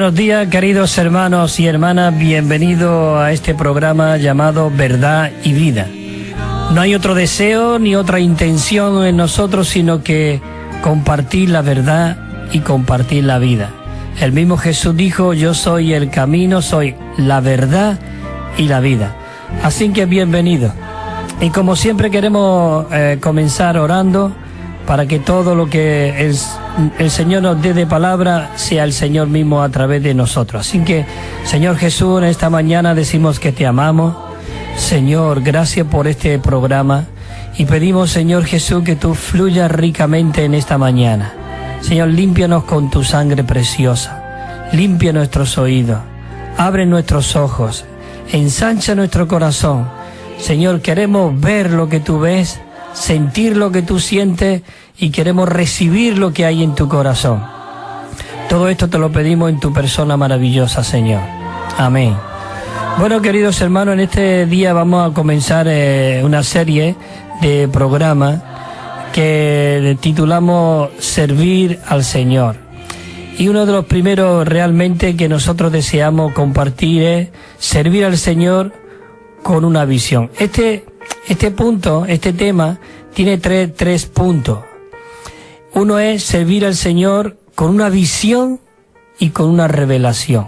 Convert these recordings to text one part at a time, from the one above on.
Buenos días, queridos hermanos y hermanas, bienvenidos a este programa llamado Verdad y Vida. No hay otro deseo ni otra intención en nosotros sino que compartir la verdad y compartir la vida. El mismo Jesús dijo: yo soy el camino, soy la verdad y la vida. Así que bienvenidos. Y como siempre queremos comenzar orando para que todo lo que el Señor nos dé de palabra sea el Señor mismo a través de nosotros. Así que, Señor Jesús, en esta mañana decimos que te amamos. Señor, gracias por este programa y pedimos, Señor Jesús, que tú fluyas ricamente en esta mañana. Señor, límpianos con tu sangre preciosa, limpia nuestros oídos, abre nuestros ojos, ensancha nuestro corazón. Señor, queremos ver lo que tú ves, sentir lo que tú sientes y queremos recibir lo que hay en tu corazón. Todo esto te lo pedimos en tu persona maravillosa, Señor. Amén. Bueno, queridos hermanos, en este día vamos a comenzar una serie de programas que titulamos Servir al Señor. Y uno de los primeros realmente que nosotros deseamos compartir es servir al Señor con una visión. Este tema tiene tres puntos. Uno es servir al Señor con una visión y con una revelación.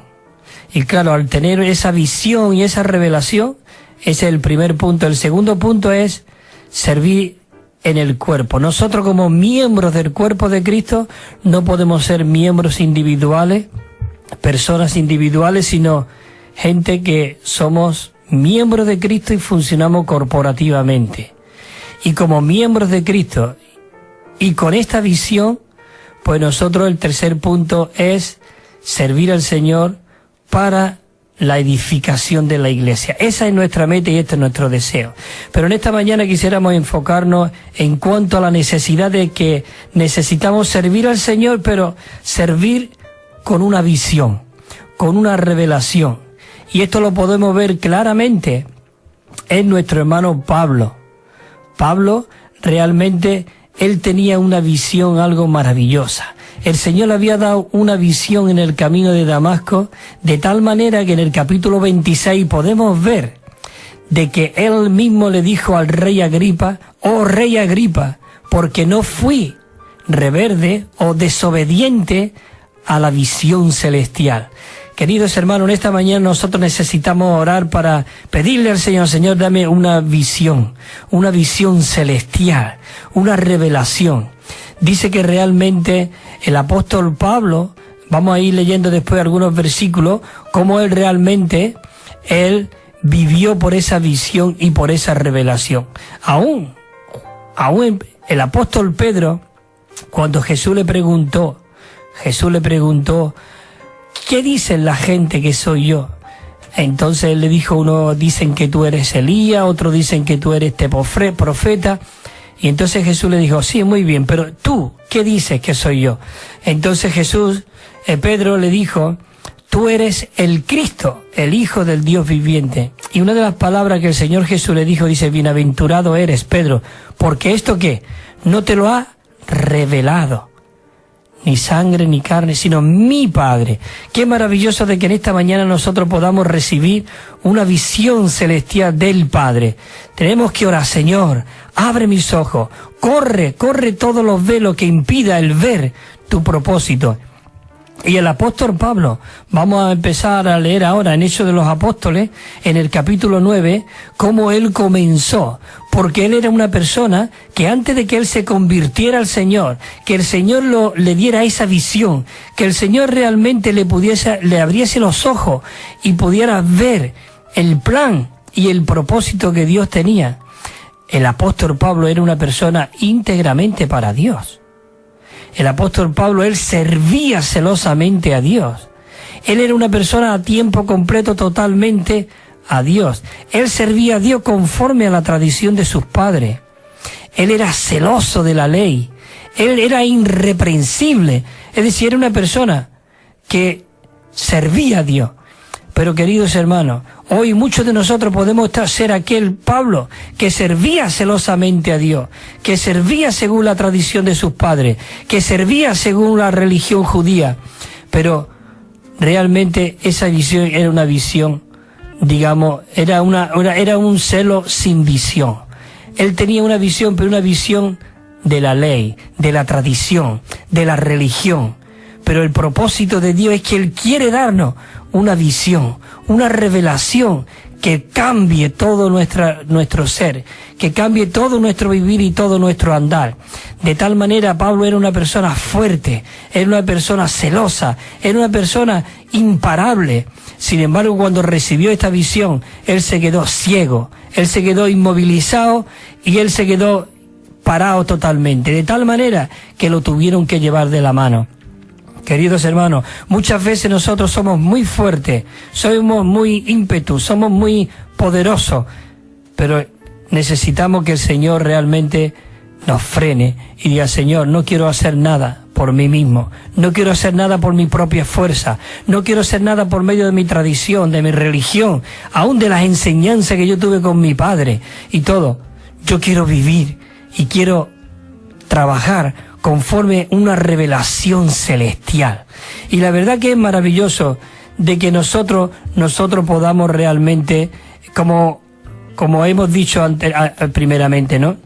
Y claro, al tener esa visión y esa revelación, ese es el primer punto. El segundo punto es servir en el cuerpo. Nosotros como miembros del cuerpo de Cristo no podemos ser miembros individuales, personas individuales, sino gente que somos miembros de Cristo y funcionamos corporativamente. Y como miembros de Cristo y con esta visión, pues nosotros el tercer punto es servir al Señor para la edificación de la iglesia. Esa es nuestra meta y este es nuestro deseo. Pero en esta mañana quisiéramos enfocarnos en cuanto a la necesidad de que necesitamos servir al Señor, pero servir con una visión, con una revelación. Y esto lo podemos ver claramente en nuestro hermano Pablo. Pablo realmente, él tenía una visión algo maravillosa. El Señor le había dado una visión en el camino de Damasco, de tal manera que en el capítulo 26 podemos ver de que él mismo le dijo al rey Agripa: oh rey Agripa, porque no fui rebelde o desobediente a la visión celestial. Queridos hermanos, en esta mañana nosotros necesitamos orar para pedirle al Señor: Señor, dame una visión celestial, una revelación. Dice que realmente el apóstol Pablo, vamos a ir leyendo después algunos versículos, cómo él realmente, él vivió por esa visión y por esa revelación. Aún el apóstol Pedro, cuando Jesús le preguntó, ¿qué dicen la gente que soy yo? Entonces él le dijo: unos dicen que tú eres Elías, otros dicen que tú eres profeta. Y entonces Jesús le dijo: sí, muy bien, pero tú, ¿qué dices que soy yo? Entonces Pedro le dijo: tú eres el Cristo, el Hijo del Dios viviente. Y una de las palabras que el Señor Jesús le dijo, dice: bienaventurado eres, Pedro, porque esto ¿qué? No te lo ha revelado ni sangre ni carne, sino mi Padre. Qué maravilloso de que en esta mañana nosotros podamos recibir una visión celestial del Padre. Tenemos que orar: Señor, abre mis ojos, corre todos los velos que impida el ver tu propósito. Y el apóstol Pablo, vamos a empezar a leer ahora en Hechos de los Apóstoles, en el capítulo 9, cómo él comenzó. Porque él era una persona que antes de que él se convirtiera al Señor, que el Señor le diera esa visión, que el Señor realmente le abriese los ojos y pudiera ver el plan y el propósito que Dios tenía. El apóstol Pablo era una persona íntegramente para Dios. El apóstol Pablo, él servía celosamente a Dios. Él era una persona a tiempo completo totalmente a Dios. Él servía a Dios conforme a la tradición de sus padres. Él era celoso de la ley. Él era irreprensible. Es decir, era una persona que servía a Dios. Pero queridos hermanos, hoy muchos de nosotros podemos ser aquel Pablo que servía celosamente a Dios, que servía según la tradición de sus padres, que servía según la religión judía, pero realmente esa visión era una visión, digamos, era un celo sin visión. Él tenía una visión, pero una visión de la ley, de la tradición, de la religión. Pero el propósito de Dios es que Él quiere darnos una visión, una revelación que cambie todo nuestro ser, que cambie todo nuestro vivir y todo nuestro andar. De tal manera, Pablo era una persona fuerte, era una persona celosa, era una persona imparable. Sin embargo, cuando recibió esta visión, él se quedó ciego, él se quedó inmovilizado y él se quedó parado totalmente, de tal manera que lo tuvieron que llevar de la mano. Queridos hermanos, muchas veces nosotros somos muy fuertes, somos muy ímpetus, somos muy poderosos, pero necesitamos que el Señor realmente nos frene y diga: Señor, no quiero hacer nada por mí mismo, no quiero hacer nada por mi propia fuerza, no quiero hacer nada por medio de mi tradición, de mi religión, aún de las enseñanzas que yo tuve con mi padre y todo. Yo quiero vivir y quiero trabajar conforme una revelación celestial. Y la verdad que es maravilloso de que nosotros podamos realmente, como hemos dicho primeramente, ¿no?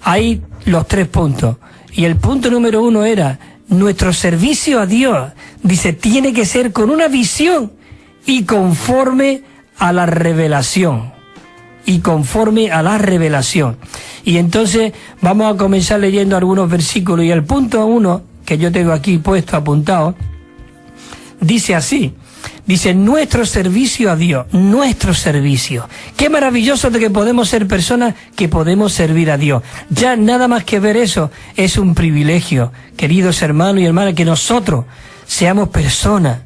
Hay los 3 puntos. Y el punto número 1 era, nuestro servicio a Dios, dice, tiene que ser con una visión y conforme a la revelación. Y conforme a la revelación. Y entonces vamos a comenzar leyendo algunos versículos. Y el punto 1, que yo tengo aquí puesto, apuntado, dice así. Dice: nuestro servicio a Dios, nuestro servicio. Qué maravilloso de que podemos ser personas que podemos servir a Dios. Ya nada más que ver eso es un privilegio, queridos hermanos y hermanas, que nosotros seamos personas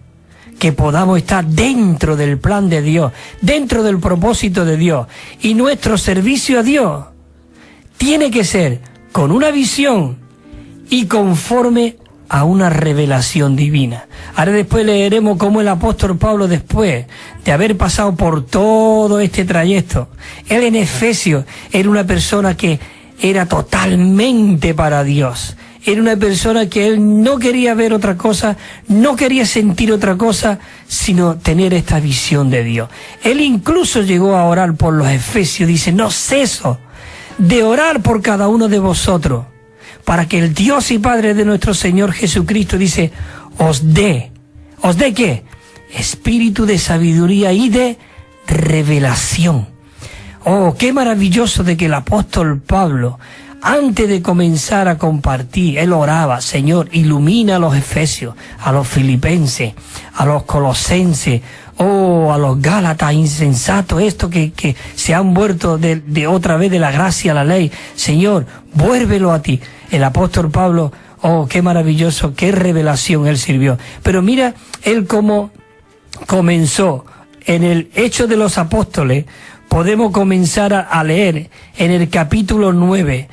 que podamos estar dentro del plan de Dios, dentro del propósito de Dios. Y nuestro servicio a Dios tiene que ser con una visión y conforme a una revelación divina. Ahora después leeremos cómo el apóstol Pablo, después de haber pasado por todo este trayecto, él en Efesios era una persona que era totalmente para Dios. Era una persona que él no quería ver otra cosa, no quería sentir otra cosa, sino tener esta visión de Dios. Él incluso llegó a orar por los efesios, dice: no ceso de orar por cada uno de vosotros, para que el Dios y Padre de nuestro Señor Jesucristo, dice, ¿os dé qué? Espíritu de sabiduría y de revelación. Oh, qué maravilloso de que el apóstol Pablo, antes de comenzar a compartir, él oraba: Señor, ilumina a los efesios, a los filipenses, a los colosenses, a los gálatas insensatos, estos que se han vuelto de otra vez de la gracia a la ley. Señor, vuélvelo a ti. El apóstol Pablo, qué maravilloso, qué revelación él sirvió. Pero mira, él cómo comenzó en el Hechos de los Apóstoles. Podemos comenzar a leer en el capítulo 9.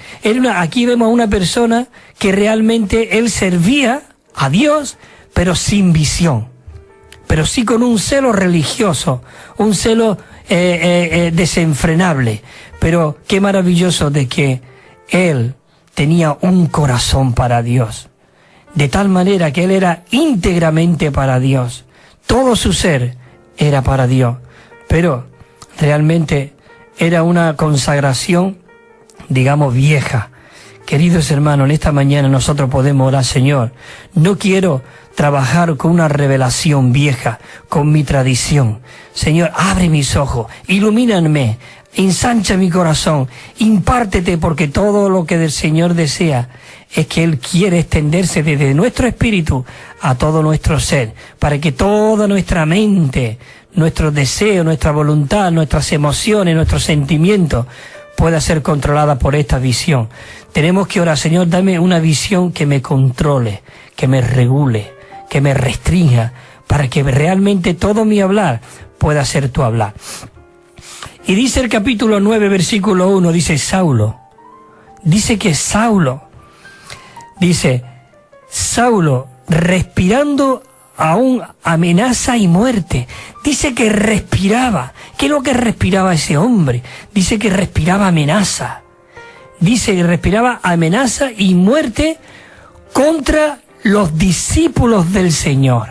Aquí vemos a una persona que realmente él servía a Dios, pero sin visión, pero sí con un celo religioso, un celo desenfrenable. Pero qué maravilloso de que él tenía un corazón para Dios, de tal manera que él era íntegramente para Dios. Todo su ser era para Dios, pero realmente era una consagración, digamos, vieja. Queridos hermanos, en esta mañana nosotros podemos orar: Señor, no quiero trabajar con una revelación vieja, con mi tradición. Señor, abre mis ojos, ilumíname, ensancha mi corazón, impártete, porque todo lo que el Señor desea es que Él quiere extenderse desde nuestro espíritu a todo nuestro ser, para que toda nuestra mente, nuestros deseos, nuestra voluntad, nuestras emociones, nuestros sentimientos pueda ser controlada por esta visión. Tenemos que orar: Señor, dame una visión que me controle, que me regule, que me restrinja, para que realmente todo mi hablar pueda ser tu hablar. Y dice el capítulo 9, versículo 1, dice Saulo, respirando aún amenaza y muerte. Dice que respiraba. ¿Qué es lo que respiraba ese hombre? Dice que respiraba amenaza. Dice que respiraba amenaza y muerte contra los discípulos del Señor.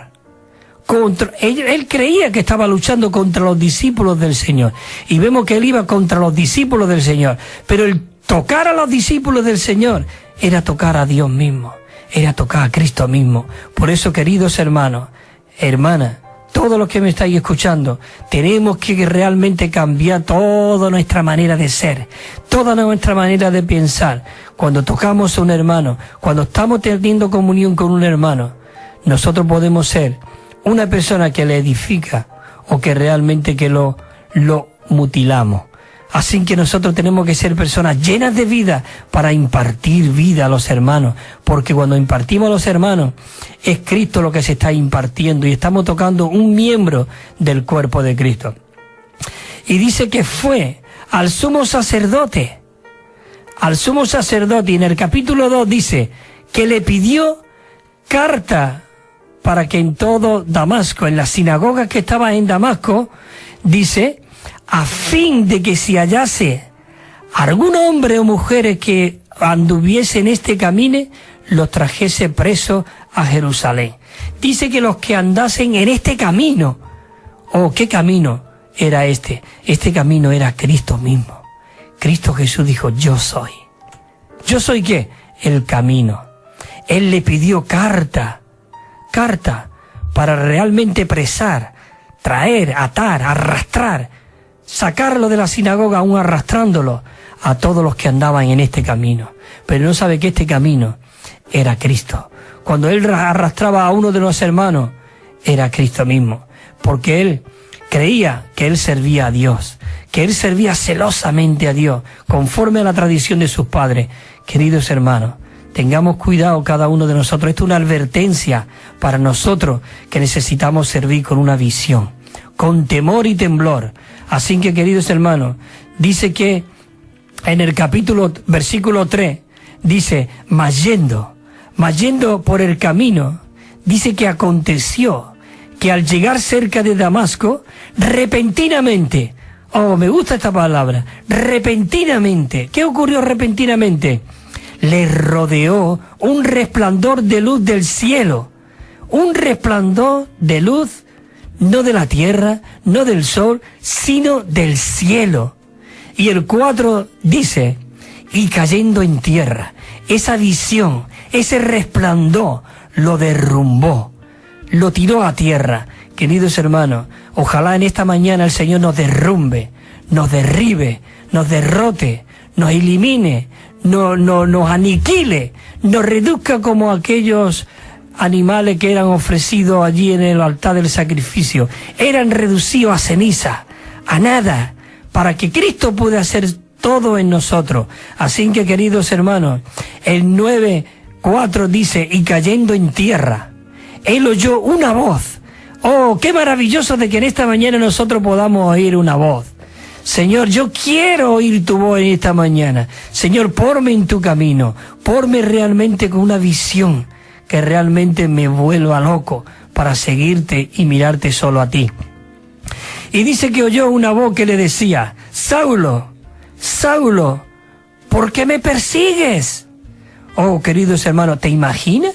Él creía que estaba luchando contra los discípulos del Señor. Y vemos que él iba contra los discípulos del Señor. Pero el tocar a los discípulos del Señor era tocar a Dios mismo. Era tocar a Cristo mismo. Por eso, queridos hermanos, hermanas, todos los que me estáis escuchando, tenemos que realmente cambiar toda nuestra manera de ser, toda nuestra manera de pensar. Cuando tocamos a un hermano, cuando estamos teniendo comunión con un hermano, nosotros podemos ser una persona que le edifica o que realmente que lo mutilamos. Así que nosotros tenemos que ser personas llenas de vida para impartir vida a los hermanos, porque cuando impartimos a los hermanos es Cristo lo que se está impartiendo y estamos tocando un miembro del cuerpo de Cristo. Y dice que fue al sumo sacerdote, y en el capítulo 2 dice que le pidió carta para que en todo Damasco, en las sinagogas que estaban en Damasco, dice, a fin de que si hallase algún hombre o mujer que anduviese en este camino, los trajese presos a Jerusalén. Dice que los que andasen en este camino, ¿qué camino era este? Este camino era Cristo mismo. Cristo Jesús dijo, yo soy. ¿Yo soy qué? El camino. Él le pidió carta para realmente presar, traer, atar, arrastrar, sacarlo de la sinagoga aún arrastrándolo a todos los que andaban en este camino. Pero no sabe que este camino era Cristo. Cuando él arrastraba a uno de los hermanos, era Cristo mismo. Porque él creía que él servía a Dios, que él servía celosamente a Dios, conforme a la tradición de sus padres. Queridos hermanos, tengamos cuidado cada uno de nosotros. Esto es una advertencia para nosotros que necesitamos servir con una visión, con temor y temblor. Así que, queridos hermanos, dice que en el versículo 3, dice, mas yendo por el camino, dice que aconteció que al llegar cerca de Damasco, repentinamente, me gusta esta palabra, repentinamente, ¿qué ocurrió repentinamente? Le rodeó un resplandor de luz del cielo, un resplandor de luz no de la tierra, no del sol, sino del cielo. Y el 4 dice, y cayendo en tierra, esa visión, ese resplandor, lo derrumbó, lo tiró a tierra. Queridos hermanos, ojalá en esta mañana el Señor nos derrumbe, nos derribe, nos derrote, nos elimine, nos aniquile, nos reduzca como aquellos animales que eran ofrecidos allí en el altar del sacrificio, eran reducidos a ceniza, a nada, para que Cristo pueda hacer todo en nosotros. Así que, queridos hermanos, el 9:4 dice, y cayendo en tierra, él oyó una voz. Oh, qué maravilloso de que en esta mañana nosotros podamos oír una voz. Señor, yo quiero oír tu voz en esta mañana. Señor, ponme en tu camino, ponme realmente con una visión que realmente me vuelva loco para seguirte y mirarte solo a ti. Y dice que oyó una voz que le decía, Saulo, Saulo, ¿por qué me persigues? Oh, queridos hermanos, ¿te imaginas?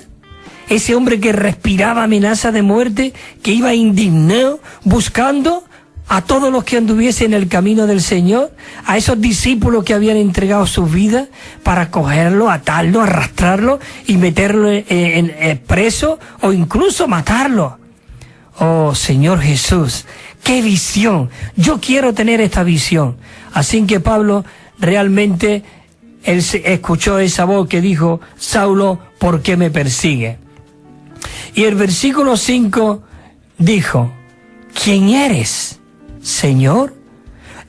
Ese hombre que respiraba amenaza de muerte, que iba indignado, buscando a todos los que anduviesen en el camino del Señor, a esos discípulos que habían entregado su vida para cogerlo, atarlo, arrastrarlo y meterlo en preso o incluso matarlo. Oh, Señor Jesús, qué visión. Yo quiero tener esta visión. Así que Pablo realmente, él escuchó esa voz que dijo, Saulo, ¿por qué me persigue? Y el versículo 5 dijo, ¿quién eres, Señor?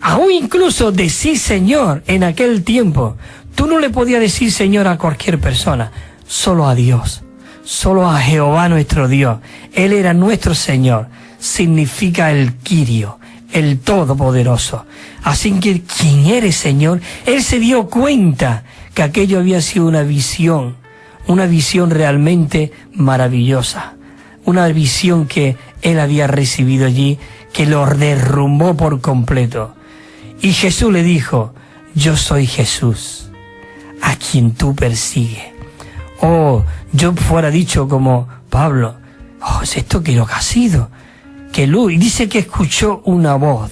Aún incluso decir Señor en aquel tiempo, tú no le podías decir Señor a cualquier persona, solo a Dios, solo a Jehová nuestro Dios. Él era nuestro Señor, significa el Quirio, el Todopoderoso. Así que, ¿quién eres, Señor? Él se dio cuenta que aquello había sido una visión realmente maravillosa, una visión que él había recibido allí, que lo derrumbó por completo. Y Jesús le dijo, yo soy Jesús, a quien tú persigues. Oh, yo fuera dicho como Pablo, oh, ¿es esto qué es lo que ha sido? que luz. Y dice que escuchó una voz: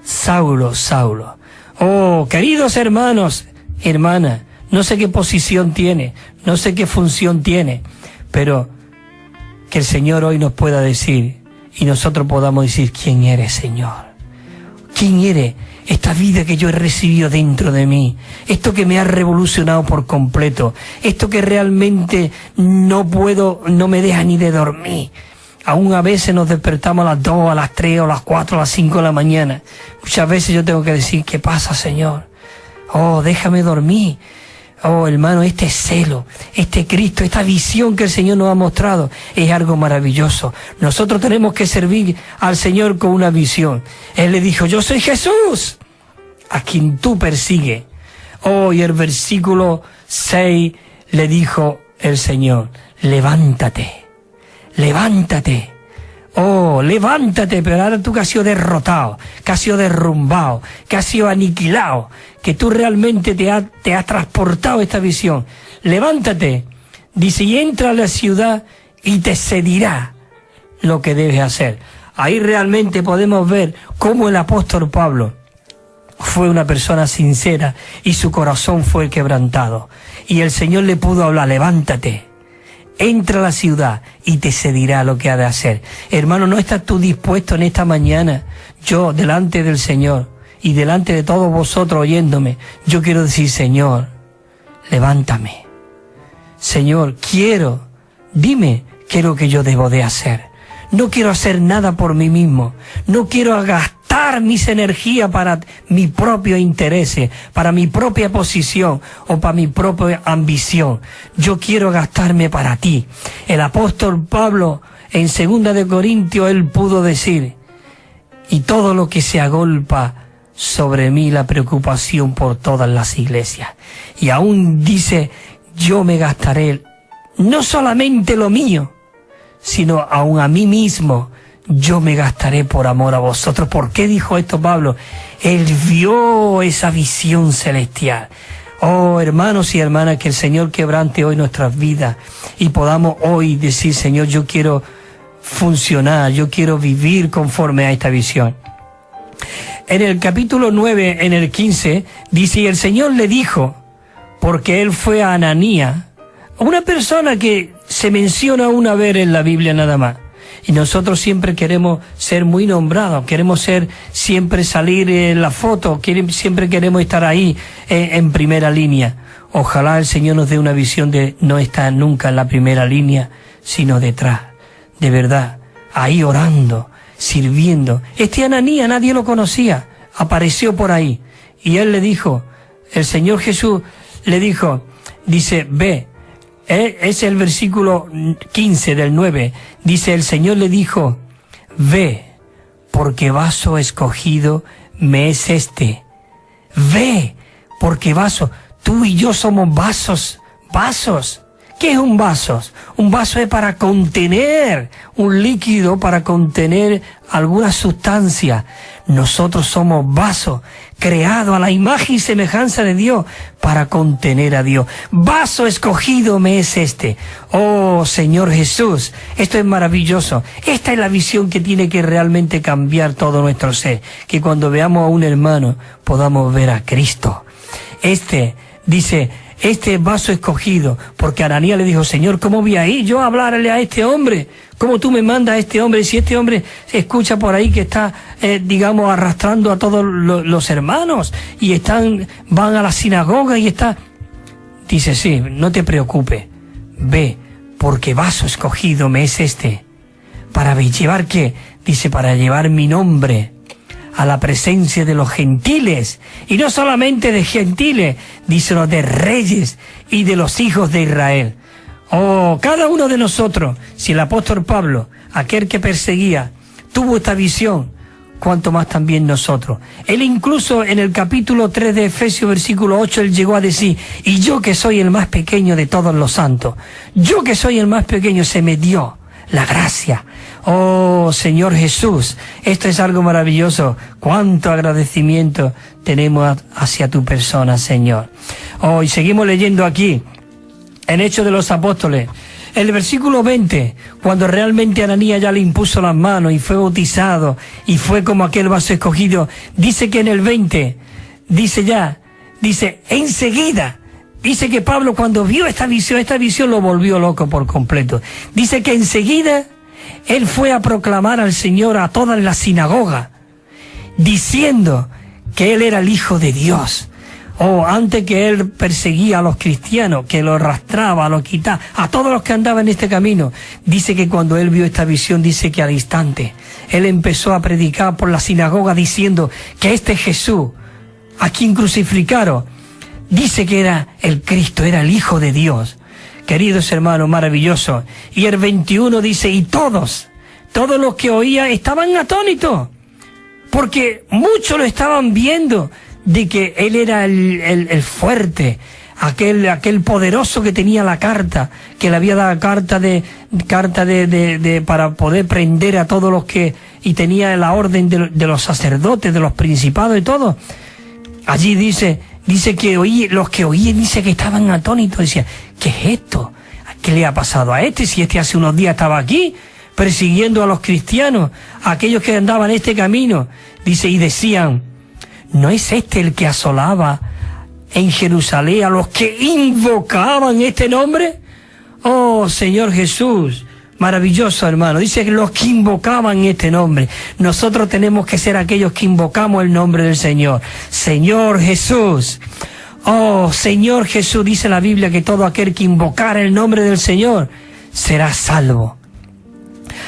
Saulo, Saulo. Oh, queridos hermanos, hermanas, no sé qué posición tiene, no sé qué función tiene, pero que el Señor hoy nos pueda decir, y nosotros podamos decir: ¿quién eres, Señor? ¿Quién eres? Esta vida que yo he recibido dentro de mí, esto que me ha revolucionado por completo, esto que realmente no me deja ni de dormir. Aún a veces nos despertamos a las 2, a las 3, a las 4, a las 5 de la mañana. Muchas veces yo tengo que decir: ¿qué pasa, Señor? Oh, déjame dormir. Oh, hermano, este celo, este Cristo, esta visión que el Señor nos ha mostrado es algo maravilloso. Nosotros tenemos que servir al Señor con una visión. Él le dijo: yo soy Jesús, a quien tú persigues. Oh, y el versículo 6 le dijo el Señor: levántate, levántate. Oh, levántate, pero ahora tú que has sido derrotado, que has sido derrumbado, que has sido aniquilado, que tú realmente te has transportado esta visión. Levántate, dice, y entra a la ciudad y te se dirá lo que debes hacer. Ahí realmente podemos ver cómo el apóstol Pablo fue una persona sincera y su corazón fue quebrantado. Y el Señor le pudo hablar: levántate. Entra a la ciudad y te se dirá lo que ha de hacer. Hermano, ¿no estás tú dispuesto en esta mañana? Yo, delante del Señor y delante de todos vosotros oyéndome, yo quiero decir: Señor, levántame. Señor, dime qué es lo que yo debo de hacer. No quiero hacer nada por mí mismo. No quiero gastar mis energías para mi propio interés, para mi propia posición o para mi propia ambición. Yo quiero gastarme para ti. El apóstol Pablo, en 2 de Corintios, él pudo decir: y todo lo que se agolpa sobre mí la preocupación por todas las iglesias. Y aún dice: yo me gastaré no solamente lo mío, sino aún a mí mismo yo me gastaré por amor a vosotros. ¿Por qué dijo esto Pablo? Él vio esa visión celestial. Oh, hermanos y hermanas, que el Señor quebrante hoy nuestras vidas y podamos hoy decir: Señor, yo quiero funcionar, yo quiero vivir conforme a esta visión. En el capítulo 9, en el 15, dice: y el Señor le dijo, porque él fue a Ananías, una persona que se menciona una vez en la Biblia nada más. Y nosotros siempre queremos ser muy nombrados, queremos siempre salir en la foto, siempre queremos estar ahí en primera línea. Ojalá el Señor nos dé una visión de no estar nunca en la primera línea, sino detrás, de verdad, ahí orando, sirviendo. Este Ananías nadie lo conocía, apareció por ahí. Y él le dijo, el Señor Jesús le dijo, dice: ve. Es el versículo 15 del 9. Dice: el Señor le dijo: ve, porque vaso escogido me es este. Ve, porque vaso. Tú y yo somos vasos. ¿Qué es un vaso? Un vaso es para contener un líquido, para contener alguna sustancia. Nosotros somos vasos, creados a la imagen y semejanza de Dios, para contener a Dios. Vaso escogido me es este. Oh, Señor Jesús, esto es maravilloso. Esta es la visión que tiene que realmente cambiar todo nuestro ser. Que cuando veamos a un hermano, podamos ver a Cristo. Dice, este vaso escogido, porque Ananías le dijo: Señor, ¿cómo voy a ir yo a hablarle a este hombre? ¿Cómo tú me mandas a este hombre? Si este hombre se escucha por ahí que está, arrastrando a todos los hermanos y van a la sinagoga y está... Dice: sí, no te preocupes, ve, porque vaso escogido me es este. ¿Para llevar qué? Dice: para llevar mi nombre a la presencia de los gentiles, y no solamente de gentiles, dice, de reyes y de los hijos de Israel. Oh, cada uno de nosotros, si el apóstol Pablo, aquel que perseguía, tuvo esta visión, cuanto más también nosotros. Él incluso en el capítulo 3 de Efesios, versículo 8, él llegó a decir: y yo que soy el más pequeño de todos los santos, yo que soy el más pequeño, se me dio la gracia. Oh, Señor Jesús, esto es algo maravilloso. Cuánto agradecimiento tenemos hacia tu persona, Señor. Oh, y seguimos leyendo aquí, en Hechos de los Apóstoles, El versículo 20, cuando realmente Ananías ya le impuso las manos y fue bautizado y fue como aquel vaso escogido, dice que en el 20, dice enseguida, dice que Pablo cuando vio esta visión lo volvió loco por completo. Dice que enseguida él fue a proclamar al Señor a toda la sinagoga, diciendo que él era el Hijo de Dios. Antes que él perseguía a los cristianos, que los arrastraba, los quitaba, a todos los que andaban en este camino. Dice que cuando él vio esta visión, dice que al instante, él empezó a predicar por la sinagoga diciendo que este Jesús, a quien crucificaron, dice que era el Cristo, era el Hijo de Dios. Queridos hermanos, maravilloso. Y el 21 dice, y todos los que oían estaban atónitos, porque muchos lo estaban viendo, de que él era el fuerte, aquel poderoso que tenía la carta, que le había dado carta para poder prender a todos los que, y tenía la orden de los sacerdotes, de los principados y todo. Allí dice que los que oían, dice que estaban atónitos, decían, ¿qué es esto? ¿Qué le ha pasado a este? Si este hace unos días estaba aquí, persiguiendo a los cristianos, a aquellos que andaban en este camino. Dice, y decían, ¿no es este el que asolaba en Jerusalén a los que invocaban este nombre? Oh, Señor Jesús, maravilloso hermano. Dice que los que invocaban este nombre. Nosotros tenemos que ser aquellos que invocamos el nombre del Señor. Señor Jesús. Oh, Señor Jesús, dice la Biblia que todo aquel que invocara el nombre del Señor será salvo.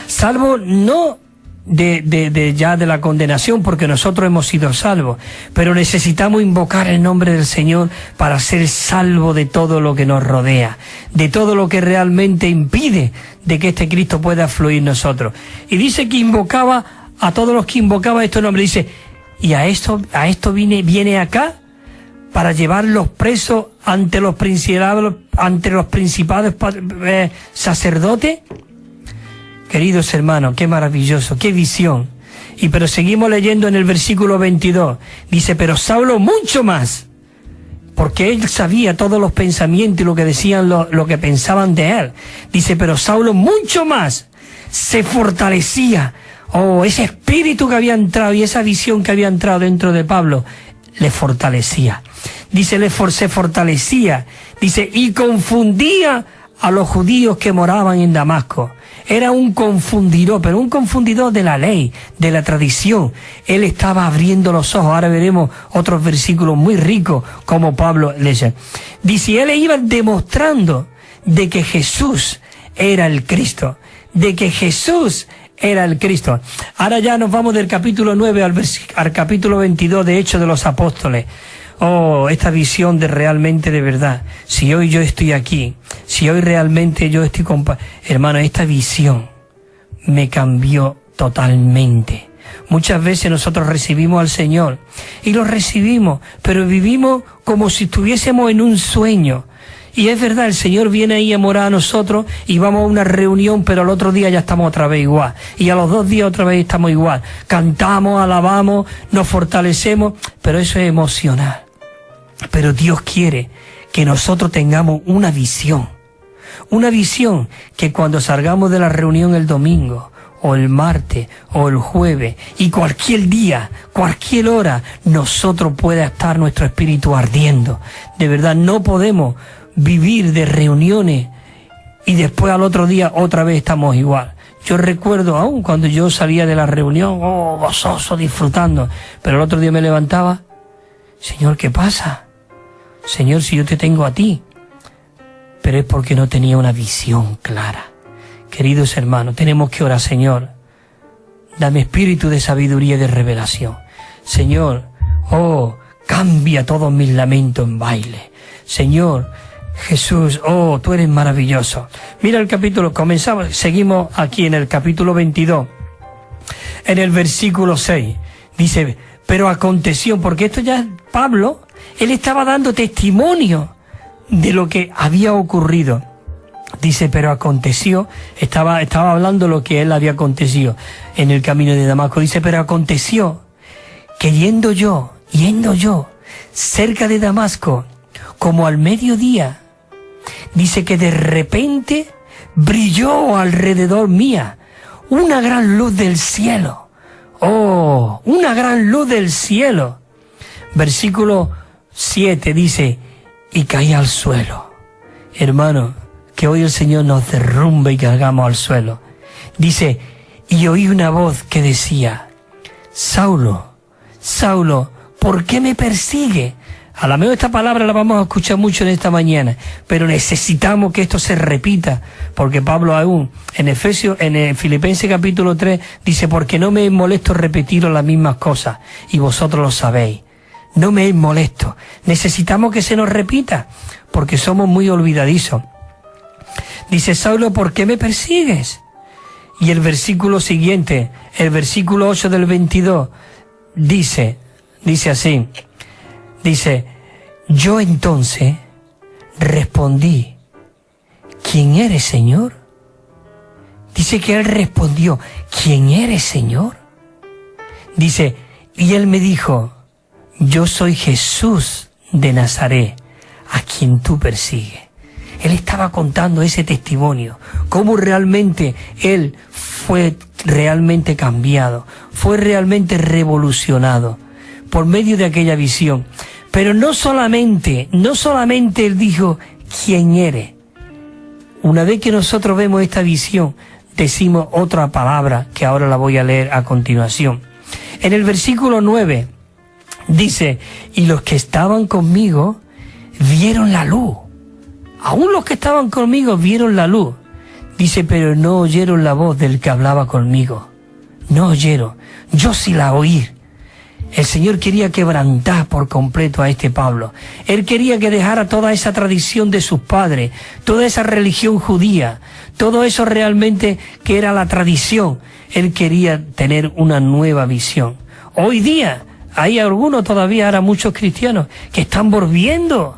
Salvo no de la condenación, porque nosotros hemos sido salvos, pero necesitamos invocar el nombre del Señor para ser salvos de todo lo que nos rodea, de todo lo que realmente impide de que este Cristo pueda fluir en nosotros. Y dice que invocaba a todos los que invocaban estos nombres, dice, y a esto viene acá para llevarlos presos ante los principados sacerdotes. Queridos hermanos, qué maravilloso, qué visión. Pero seguimos leyendo en el versículo 22. Dice, pero Saulo mucho más, porque él sabía todos los pensamientos y lo que decían, lo que pensaban de él. Dice, pero Saulo mucho más se fortalecía. Ese espíritu que había entrado y esa visión que había entrado dentro de Pablo, le fortalecía. Dice, se fortalecía. Dice, y confundía a los judíos que moraban en Damasco. Era un confundidor, pero un confundidor de la ley, de la tradición. Él estaba abriendo los ojos. Ahora veremos otros versículos muy ricos como Pablo lee. Dice, él iba demostrando de que Jesús era el Cristo, de que Jesús era el Cristo. Ahora ya nos vamos del capítulo 9 al capítulo 22 de Hechos de los Apóstoles. Esta visión de realmente de verdad. Si hoy yo estoy aquí, si hoy realmente yo estoy hermano, esta visión me cambió totalmente. Muchas veces nosotros recibimos al Señor y lo recibimos, pero vivimos como si estuviésemos en un sueño. Y es verdad, el Señor viene ahí a morar a nosotros y vamos a una reunión, pero al otro día ya estamos otra vez igual. Y a los 2 días otra vez estamos igual. Cantamos, alabamos, nos fortalecemos, pero eso es emocional. Pero Dios quiere que nosotros tengamos una visión que cuando salgamos de la reunión el domingo, o el martes, o el jueves, y cualquier día, cualquier hora, nosotros pueda estar nuestro espíritu ardiendo. De verdad, no podemos vivir de reuniones y después al otro día otra vez estamos igual. Yo recuerdo aún cuando yo salía de la reunión, gozoso, disfrutando, pero el otro día me levantaba, Señor, ¿qué pasa? Señor, si yo te tengo a ti. Pero es porque no tenía una visión clara. Queridos hermanos, tenemos que orar, Señor, dame espíritu de sabiduría y de revelación. Señor, cambia todos mis lamentos en baile. Señor, Jesús, tú eres maravilloso. Mira el capítulo, seguimos aquí en el capítulo 22, en el versículo 6. Dice, pero aconteció, porque esto ya Pablo, él estaba dando testimonio de lo que había ocurrido. Dice, pero aconteció, estaba hablando lo que él había acontecido en el camino de Damasco. Dice, pero aconteció que yendo yo, cerca de Damasco, como al mediodía, dice que de repente brilló alrededor mía una gran luz del cielo. ¡Oh! Una gran luz del cielo. Versículo 7 dice, y caí al suelo. Hermano, que hoy el Señor nos derrumbe y caigamos al suelo. Dice, y oí una voz que decía, Saulo, Saulo, ¿por qué me persigue? A lo mejor esta palabra la vamos a escuchar mucho en esta mañana, pero necesitamos que esto se repita, porque Pablo aún en Filipenses capítulo 3 dice, porque no me es molesto repetiros las mismas cosas, y vosotros lo sabéis. No me es molesto. Necesitamos que se nos repita, porque somos muy olvidadizos. Dice, Saulo, ¿por qué me persigues? Y el versículo siguiente, el versículo 8 del 22, dice así, dice, yo entonces respondí, ¿quién eres, Señor? Dice que él respondió, ¿quién eres, Señor? Dice, y él me dijo, yo soy Jesús de Nazaret, a quien tú persigues. Él estaba contando ese testimonio, cómo realmente él fue realmente cambiado, fue realmente revolucionado por medio de aquella visión. Pero no solamente él dijo, ¿quién eres? Una vez que nosotros vemos esta visión, decimos otra palabra que ahora la voy a leer a continuación. En el versículo 9 dice, y los que estaban conmigo vieron la luz. Aún los que estaban conmigo vieron la luz. Dice, pero no oyeron la voz del que hablaba conmigo. No oyeron. Yo sí la oí. El Señor quería quebrantar por completo a este Pablo. Él quería que dejara toda esa tradición de sus padres, toda esa religión judía, todo eso realmente que era la tradición. Él quería tener una nueva visión. Hoy día hay algunos todavía, ahora muchos cristianos, que están volviendo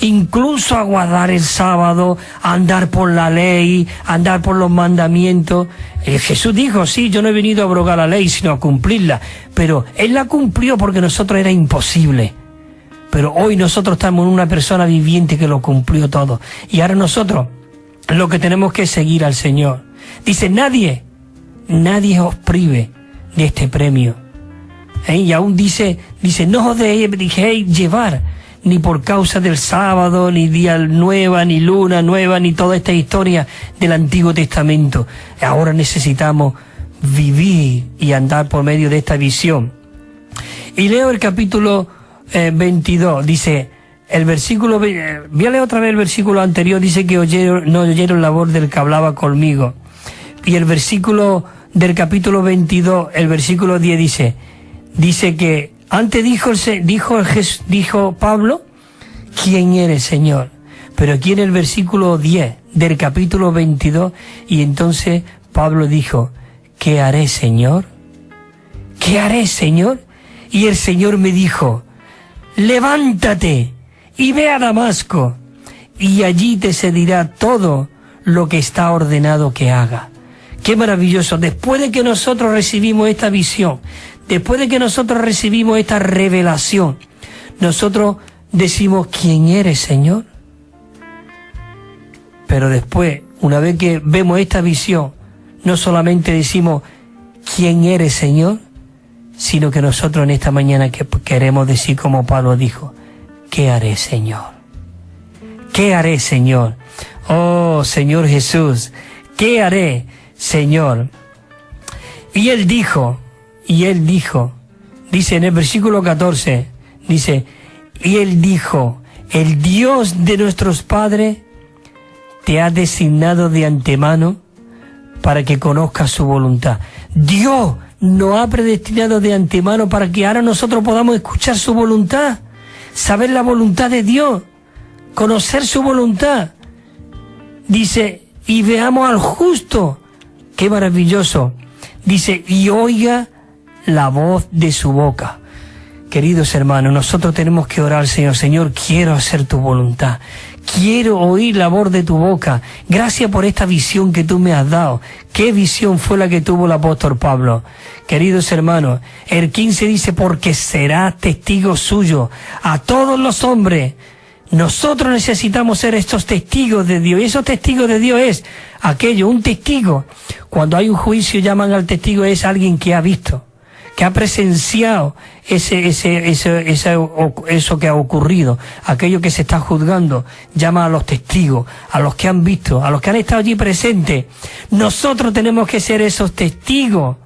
incluso a guardar el sábado, a andar por la ley, a andar por los mandamientos. Jesús dijo, sí, yo no he venido a abrogar la ley, sino a cumplirla. Pero Él la cumplió porque nosotros era imposible. Pero hoy nosotros estamos en una persona viviente que lo cumplió todo. Y ahora nosotros lo que tenemos que es seguir al Señor. Dice, nadie os prive de este premio. Y aún dice, no os dejéis llevar ni por causa del sábado, ni día nueva, ni luna nueva, ni toda esta historia del Antiguo Testamento. Ahora necesitamos vivir y andar por medio de esta visión. Y leo el capítulo 22, dice, el versículo, voy a leer otra vez el versículo anterior, dice que no oyeron la voz del que hablaba conmigo. Y el versículo del capítulo 22, el versículo 10 dice que antes dijo Pablo, ¿quién eres, Señor? Pero aquí en el versículo 10 del capítulo 22, y entonces Pablo dijo, ¿qué haré, Señor? ¿Qué haré, Señor? Y el Señor me dijo, levántate y ve a Damasco, y allí te se dirá todo lo que está ordenado que haga. Qué maravilloso. Después de que nosotros recibimos esta visión, después de que nosotros recibimos esta revelación, nosotros decimos, ¿quién eres, Señor? Pero después, una vez que vemos esta visión, no solamente decimos, ¿quién eres, Señor? Sino que nosotros en esta mañana queremos decir como Pablo dijo, ¿qué haré, Señor? ¿Qué haré, Señor? Oh, Señor Jesús, ¿qué haré, Señor? Y él dijo, dice en el versículo 14, dice, y él dijo, el Dios de nuestros padres te ha designado de antemano para que conozcas su voluntad. Dios nos ha predestinado de antemano para que ahora nosotros podamos escuchar su voluntad, saber la voluntad de Dios, conocer su voluntad. Dice, y veamos al justo. Qué maravilloso. Dice, y oiga la voz de su boca. Queridos hermanos, nosotros tenemos que orar al Señor. Señor, quiero hacer tu voluntad. Quiero oír la voz de tu boca. Gracias por esta visión que tú me has dado. ¿Qué visión fue la que tuvo el apóstol Pablo? Queridos hermanos, el 15 dice, porque será testigo suyo a todos los hombres, Nosotros necesitamos ser estos testigos de Dios. Y esos testigos de Dios es aquello, un testigo. Cuando hay un juicio llaman al testigo, es alguien que ha visto, que ha presenciado eso que ha ocurrido, aquello que se está juzgando. Llama a los testigos, a los que han visto, a los que han estado allí presentes. Nosotros tenemos que ser esos testigos.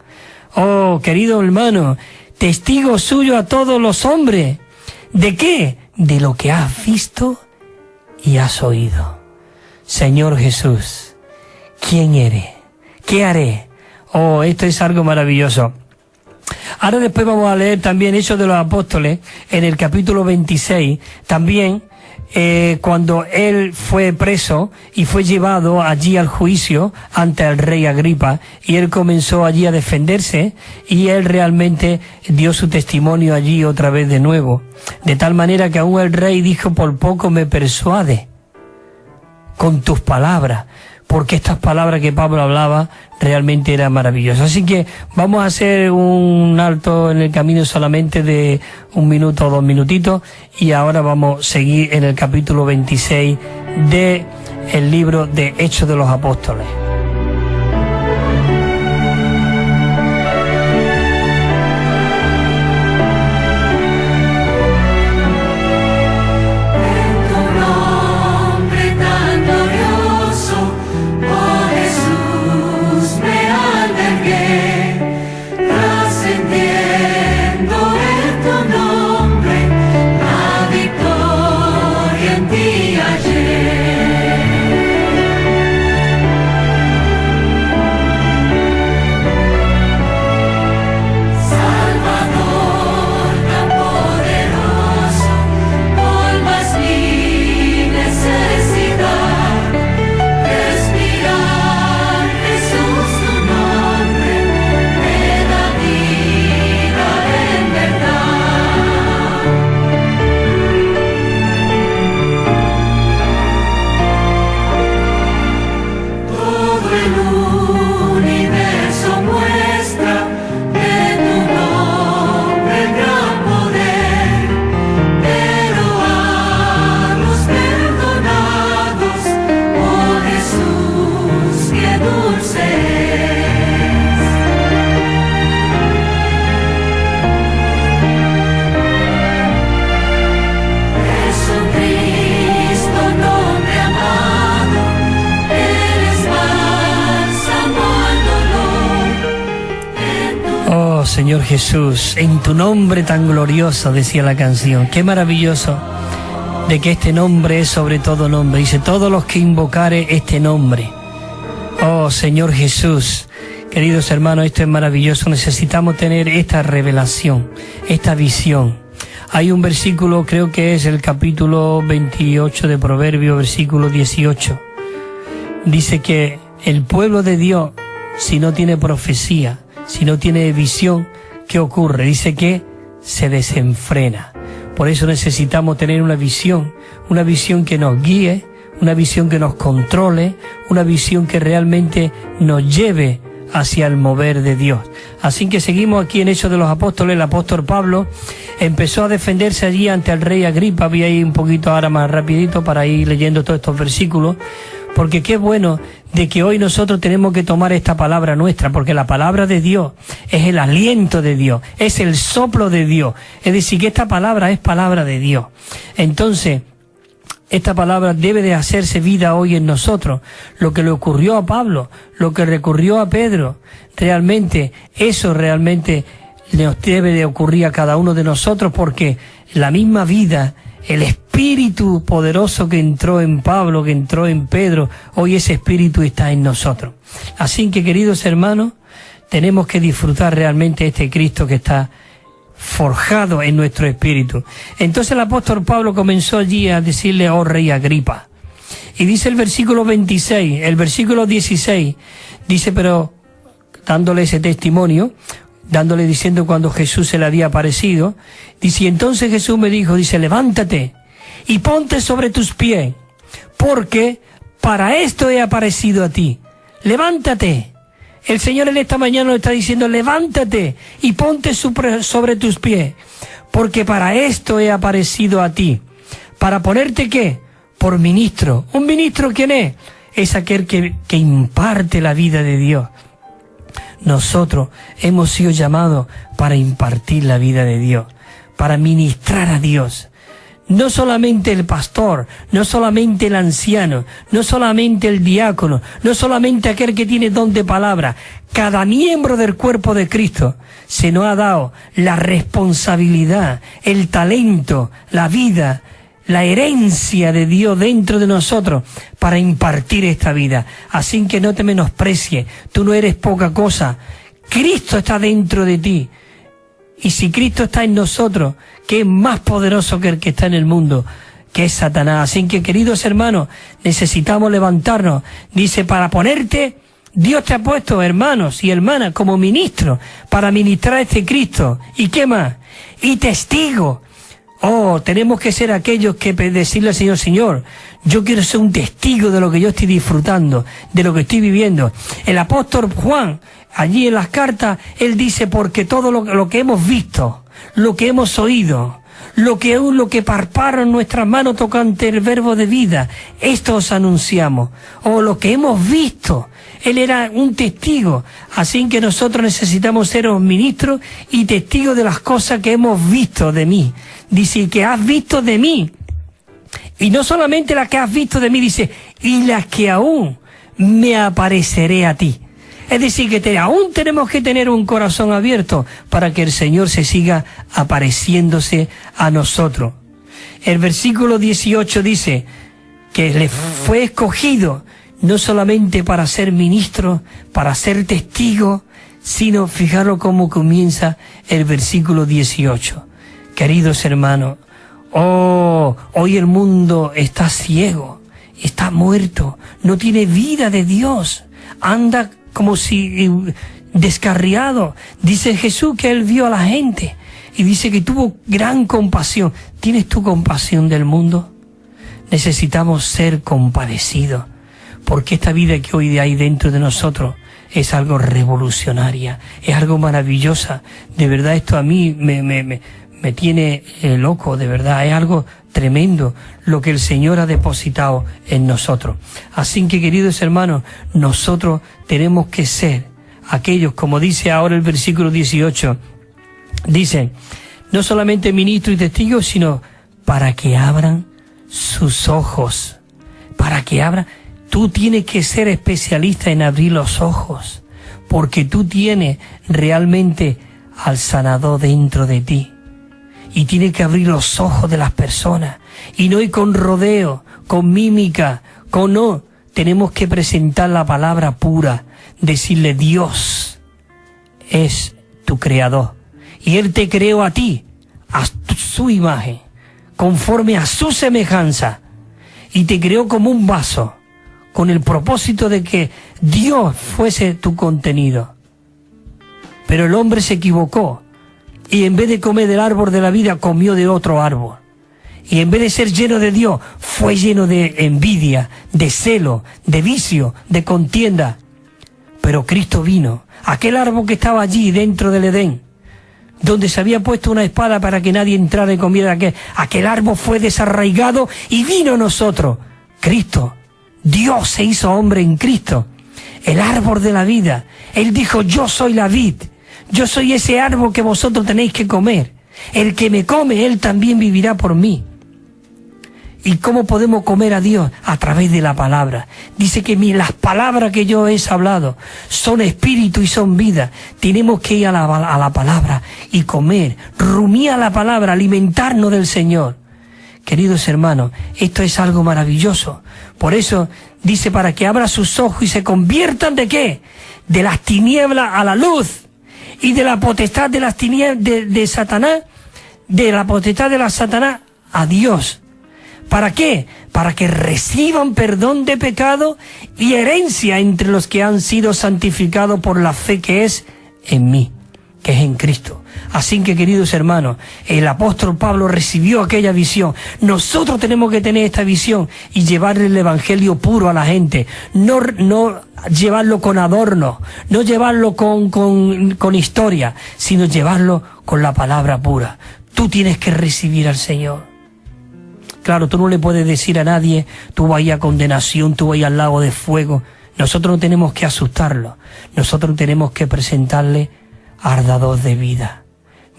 Oh, querido hermano, testigo suyo a todos los hombres. ¿De qué? De lo que has visto y has oído. Señor Jesús, ¿quién eres? ¿Qué haré? Oh, esto es algo maravilloso. Ahora después vamos a leer también Hechos de los Apóstoles, en el capítulo 26, también cuando él fue preso y fue llevado allí al juicio ante el rey Agripa, y él comenzó allí a defenderse, y él realmente dio su testimonio allí otra vez de nuevo, de tal manera que aún el rey dijo: por poco me persuade con tus palabras, porque estas palabras que Pablo hablaba realmente eran maravillosas. Así que vamos a hacer un alto en el camino solamente de 1 minuto o 2 minutitos, y ahora vamos a seguir en el capítulo 26 de el libro de Hechos de los Apóstoles. Señor Jesús, en tu nombre tan glorioso, decía la canción. Qué maravilloso de que este nombre es sobre todo nombre. Dice: todos los que invocare este nombre. Oh, Señor Jesús, queridos hermanos, esto es maravilloso. Necesitamos tener esta revelación, esta visión. Hay un versículo, creo que es el capítulo 28 de Proverbios, versículo 18. Dice que el pueblo de Dios, si no tiene profecía, si no tiene visión, ¿qué ocurre? Dice que se desenfrena. Por eso necesitamos tener una visión que nos guíe, una visión que nos controle, una visión que realmente nos lleve hacia el mover de Dios. Así que seguimos aquí en Hechos de los Apóstoles. El apóstol Pablo empezó a defenderse allí ante el rey Agripa. Voy a ir un poquito ahora más rapidito para ir leyendo todos estos versículos, porque qué bueno de que hoy nosotros tenemos que tomar esta palabra nuestra, porque la palabra de Dios es el aliento de Dios, es el soplo de Dios. Es decir, que esta palabra es palabra de Dios. Entonces, esta palabra debe de hacerse vida hoy en nosotros. Lo que le ocurrió a Pablo, lo que le ocurrió a Pedro, realmente, eso realmente nos debe de ocurrir a cada uno de nosotros, porque la misma vida, el espíritu poderoso que entró en Pablo, que entró en Pedro, hoy ese espíritu está en nosotros. Así que, queridos hermanos, tenemos que disfrutar realmente este Cristo que está forjado en nuestro espíritu. Entonces el apóstol Pablo comenzó allí a decirle: oh rey Agripa. Y dice el versículo 26, el versículo 16, dice, pero dándole ese testimonio, diciendo cuando Jesús se le había aparecido, dice: y entonces Jesús me dijo, dice, levántate y ponte sobre tus pies, porque para esto he aparecido a ti. Levántate. El Señor en esta mañana nos está diciendo: levántate y ponte sobre tus pies, porque para esto he aparecido a ti, ¿Para ponerte qué? Por ministro. ¿Un ministro quién es? Es aquel que imparte la vida de Dios. Nosotros hemos sido llamados para impartir la vida de Dios, para ministrar a Dios. No solamente el pastor, no solamente el anciano, no solamente el diácono, no solamente aquel que tiene don de palabra. Cada miembro del cuerpo de Cristo se nos ha dado la responsabilidad, el talento, la vida, la herencia de Dios dentro de nosotros para impartir esta vida. Así que no te menosprecies, tú no eres poca cosa. Cristo está dentro de ti. Y si Cristo está en nosotros, que es más poderoso que el que está en el mundo, que es Satanás. Así que, queridos hermanos, necesitamos levantarnos. Dice, para ponerte, Dios te ha puesto, hermanos y hermanas, como ministro, para ministrar a este Cristo. ¿Y qué más? Y testigo. Oh, tenemos que ser aquellos que decirle al Señor, Señor, yo quiero ser un testigo de lo que yo estoy disfrutando, de lo que estoy viviendo. El apóstol Juan, allí en las cartas, él dice, porque todo lo que hemos visto, lo que hemos oído, lo que palparon nuestras manos tocante el verbo de vida, esto os anunciamos. O lo que hemos visto, él era un testigo. Así que nosotros necesitamos ser los ministros y testigos de las cosas que hemos visto de mí. Dice, que has visto de mí. Y no solamente las que has visto de mí, dice, y las que aún me apareceré a ti. Es decir, que aún tenemos que tener un corazón abierto para que el Señor se siga apareciéndose a nosotros. El versículo 18 dice que le fue escogido no solamente para ser ministro, para ser testigo, sino, fijaros cómo comienza el versículo 18. Queridos hermanos, hoy el mundo está ciego, está muerto, no tiene vida de Dios, anda como si descarriado. Dice Jesús que él vio a la gente y dice que tuvo gran compasión. ¿Tienes tú compasión del mundo? Necesitamos ser compadecidos, porque esta vida que hoy hay dentro de nosotros es algo revolucionaria, es algo maravillosa. De verdad, esto a mí me tiene loco, de verdad, es algo tremendo lo que el Señor ha depositado en nosotros. Así que, queridos hermanos, nosotros tenemos que ser aquellos, como dice ahora el versículo 18, dice, no solamente ministros y testigos, sino para que abran sus ojos, para que abran. Tú tienes que ser especialista en abrir los ojos, porque tú tienes realmente al sanador dentro de ti. Y tiene que abrir los ojos de las personas. Y no ir con rodeo, con mímica, no. Tenemos que presentar la palabra pura. Decirle, Dios es tu creador. Y Él te creó a ti, a su imagen, conforme a su semejanza. Y te creó como un vaso, con el propósito de que Dios fuese tu contenido. Pero el hombre se equivocó. Y en vez de comer del árbol de la vida, comió de otro árbol. Y en vez de ser lleno de Dios, fue lleno de envidia, de celo, de vicio, de contienda. Pero Cristo vino, aquel árbol que estaba allí dentro del Edén, donde se había puesto una espada para que nadie entrara y comiera de aquel árbol fue desarraigado y vino a nosotros. Cristo, Dios se hizo hombre en Cristo, el árbol de la vida. Él dijo, yo soy la vid. Yo soy ese árbol que vosotros tenéis que comer. El que me come, él también vivirá por mí. ¿Y cómo podemos comer a Dios? A través de la palabra. Dice que las palabras que yo he hablado son espíritu y son vida. Tenemos que ir a la palabra y comer, rumiar la palabra, alimentarnos del Señor. Queridos hermanos, esto es algo maravilloso. Por eso dice, para que abra sus ojos y se conviertan ¿de qué? De las tinieblas a la luz. Y de la potestad de las tinieblas de Satanás, de la potestad de la Satanás a Dios. ¿Para qué? Para que reciban perdón de pecado y herencia entre los que han sido santificados por la fe que es en mí, que es en Cristo. Así que, queridos hermanos, el apóstol Pablo recibió aquella visión. Nosotros tenemos que tener esta visión y llevarle el evangelio puro a la gente. No llevarlo con adorno, no llevarlo con historia, sino llevarlo con la palabra pura. Tú tienes que recibir al Señor. Claro, tú no le puedes decir a nadie, tú vas a condenación, tú vas al lago de fuego. Nosotros no tenemos que asustarlo. Nosotros tenemos que presentarle al dador de vida.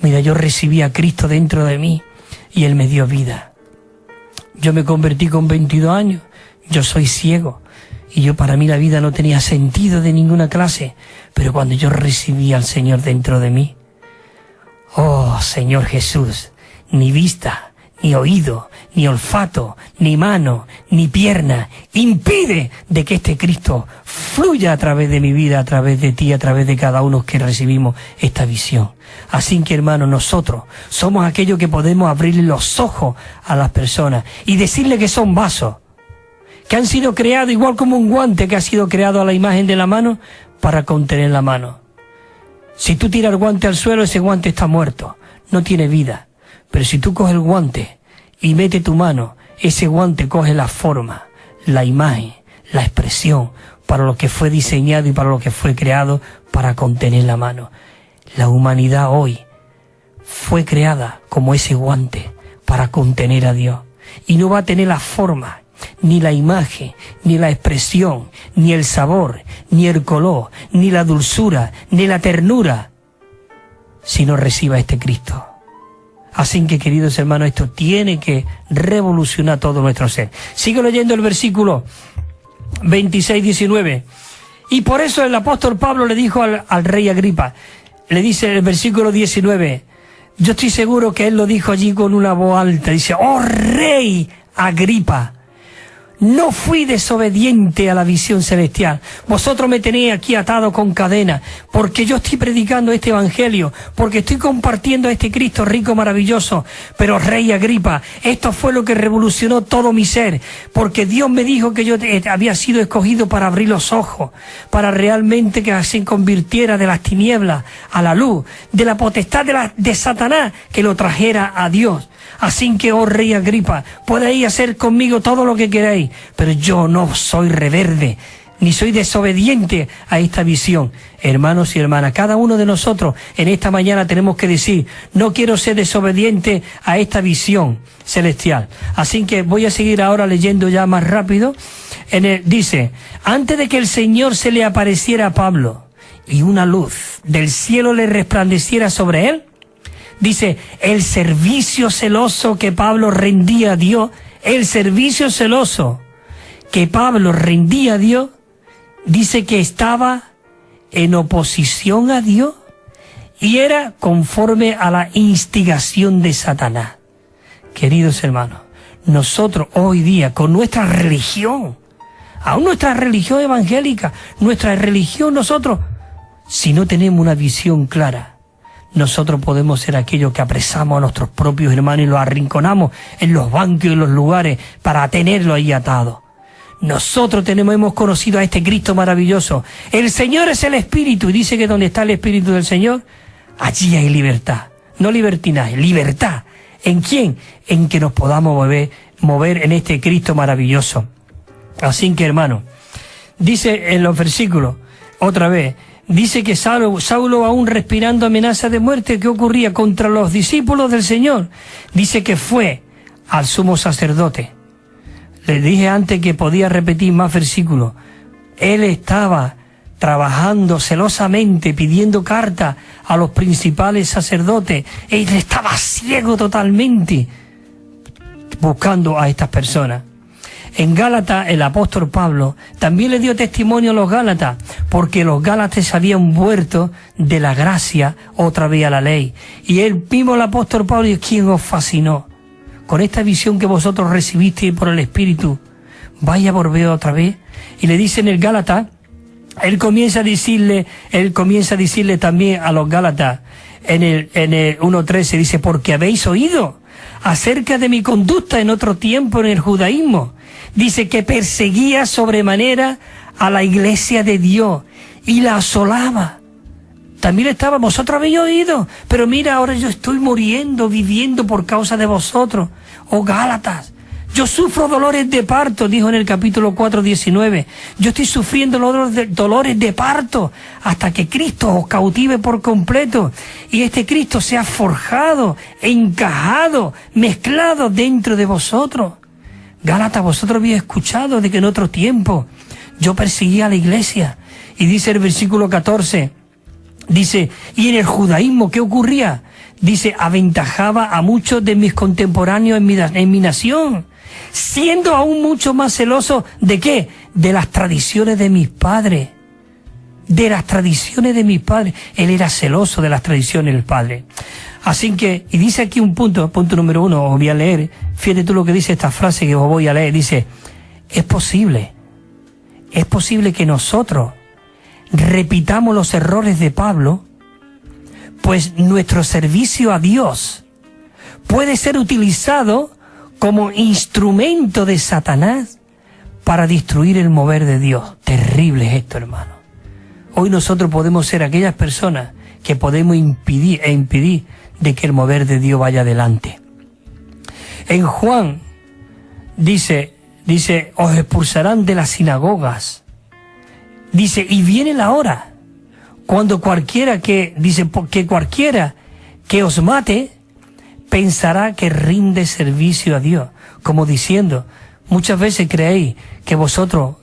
Mira, yo recibí a Cristo dentro de mí y Él me dio vida. Yo me convertí con 22 años. Yo soy ciego. Y para mí la vida no tenía sentido de ninguna clase. Pero cuando yo recibí al Señor dentro de mí, oh Señor Jesús, ni vista, ni oído, ni olfato, ni mano, ni pierna impide de que este Cristo fluya a través de mi vida, a través de ti, a través de cada uno que recibimos esta visión. Así que, hermanos, nosotros somos aquellos que podemos abrirle los ojos a las personas y decirle que son vasos, que han sido creados igual como un guante que ha sido creado a la imagen de la mano para contener la mano. Si tú tiras el guante al suelo, ese guante está muerto, no tiene vida. Pero si tú coges el guante y metes tu mano, ese guante coge la forma, la imagen, la expresión, para lo que fue diseñado y para lo que fue creado para contener la mano. La humanidad hoy fue creada como ese guante para contener a Dios. Y no va a tener la forma, ni la imagen, ni la expresión, ni el sabor, ni el color, ni la dulzura, ni la ternura, si no reciba a este Cristo. Así que, queridos hermanos, esto tiene que revolucionar todo nuestro ser. Sigo leyendo el versículo 26-19. Y por eso el apóstol Pablo le dijo al rey Agripa, le dice el versículo 19, yo estoy seguro que él lo dijo allí con una voz alta, dice, oh rey Agripa, no fui desobediente a la visión celestial. Vosotros me tenéis aquí atado con cadenas, porque yo estoy predicando este evangelio, porque estoy compartiendo a este Cristo rico, maravilloso. Pero rey Agripa, esto fue lo que revolucionó todo mi ser, porque Dios me dijo que yo había sido escogido para abrir los ojos, para realmente que se convirtiera de las tinieblas a la luz, de la potestad de Satanás, que lo trajera a Dios. Así que, oh rey Agripa, podéis hacer conmigo todo lo que queráis, pero yo no soy reverde, ni soy desobediente a esta visión. Hermanos y hermanas, cada uno de nosotros en esta mañana tenemos que decir, no quiero ser desobediente a esta visión celestial. Así que voy a seguir ahora leyendo ya más rápido. Dice, antes de que el Señor se le apareciera a Pablo y una luz del cielo le resplandeciera sobre él, dice, el servicio celoso que Pablo rendía a Dios, el servicio celoso que Pablo rendía a Dios, dice que estaba en oposición a Dios y era conforme a la instigación de Satanás. Queridos hermanos, nosotros hoy día con nuestra religión, aún nuestra religión evangélica, nuestra religión nosotros, si no tenemos una visión clara, nosotros podemos ser aquellos que apresamos a nuestros propios hermanos y los arrinconamos en los bancos y en los lugares para tenerlos ahí atados. Nosotros hemos conocido a este Cristo maravilloso. El Señor es el Espíritu y dice que donde está el Espíritu del Señor, allí hay libertad. No libertinaje, libertad. ¿En quién? En que nos podamos mover en este Cristo maravilloso. Así que, hermano, dice en los versículos, otra vez, dice que Saulo aún respirando amenaza de muerte, ¿qué ocurría contra los discípulos del Señor? Dice que fue al sumo sacerdote. Les dije antes que podía repetir más versículos. Él estaba trabajando celosamente, pidiendo cartas a los principales sacerdotes. Él estaba ciego totalmente, buscando a estas personas. En Gálatas, el apóstol Pablo también le dio testimonio a los Gálatas, porque los Gálatas se habían vuelto de la gracia otra vez a la ley. Y él mismo, el apóstol Pablo, es quien os fascinó. Con esta visión que vosotros recibisteis por el Espíritu, vaya a volver otra vez. Y le dice en el Gálatas, él comienza a decirle también a los Gálatas, en el 1.13, dice, porque habéis oído acerca de mi conducta en otro tiempo en el judaísmo. Dice que perseguía sobremanera a la iglesia de Dios y la asolaba. También estaba, vosotros habéis oído, pero mira, ahora yo estoy muriendo, viviendo por causa de vosotros. Oh Gálatas, Yo sufro dolores de parto, dijo en el capítulo 4, 19. Yo estoy sufriendo dolores de parto hasta que Cristo os cautive por completo. Y este Cristo sea forjado, encajado, mezclado dentro de vosotros. Gálatas, vosotros habéis escuchado de que en otro tiempo yo perseguía a la iglesia. Y dice el versículo 14, dice, y en el judaísmo, ¿qué ocurría? Dice, aventajaba a muchos de mis contemporáneos en mi nación, siendo aún mucho más celoso, ¿de qué? De las tradiciones de mis padres. De las tradiciones de mis padres. Él era celoso de las tradiciones del padre. Así que, y dice aquí un punto número 1, os voy a leer, fíjate tú lo que dice esta frase que os voy a leer, dice, es posible que nosotros repitamos los errores de Pablo, pues nuestro servicio a Dios puede ser utilizado como instrumento de Satanás para destruir el mover de Dios. Terrible es esto, hermano. Hoy nosotros podemos ser aquellas personas que podemos impedir de que el mover de Dios vaya adelante. En Juan dice, os expulsarán de las sinagogas. Dice, y viene la hora cuando cualquiera que os mate pensará que rinde servicio a Dios, como diciendo, muchas veces creéis que vosotros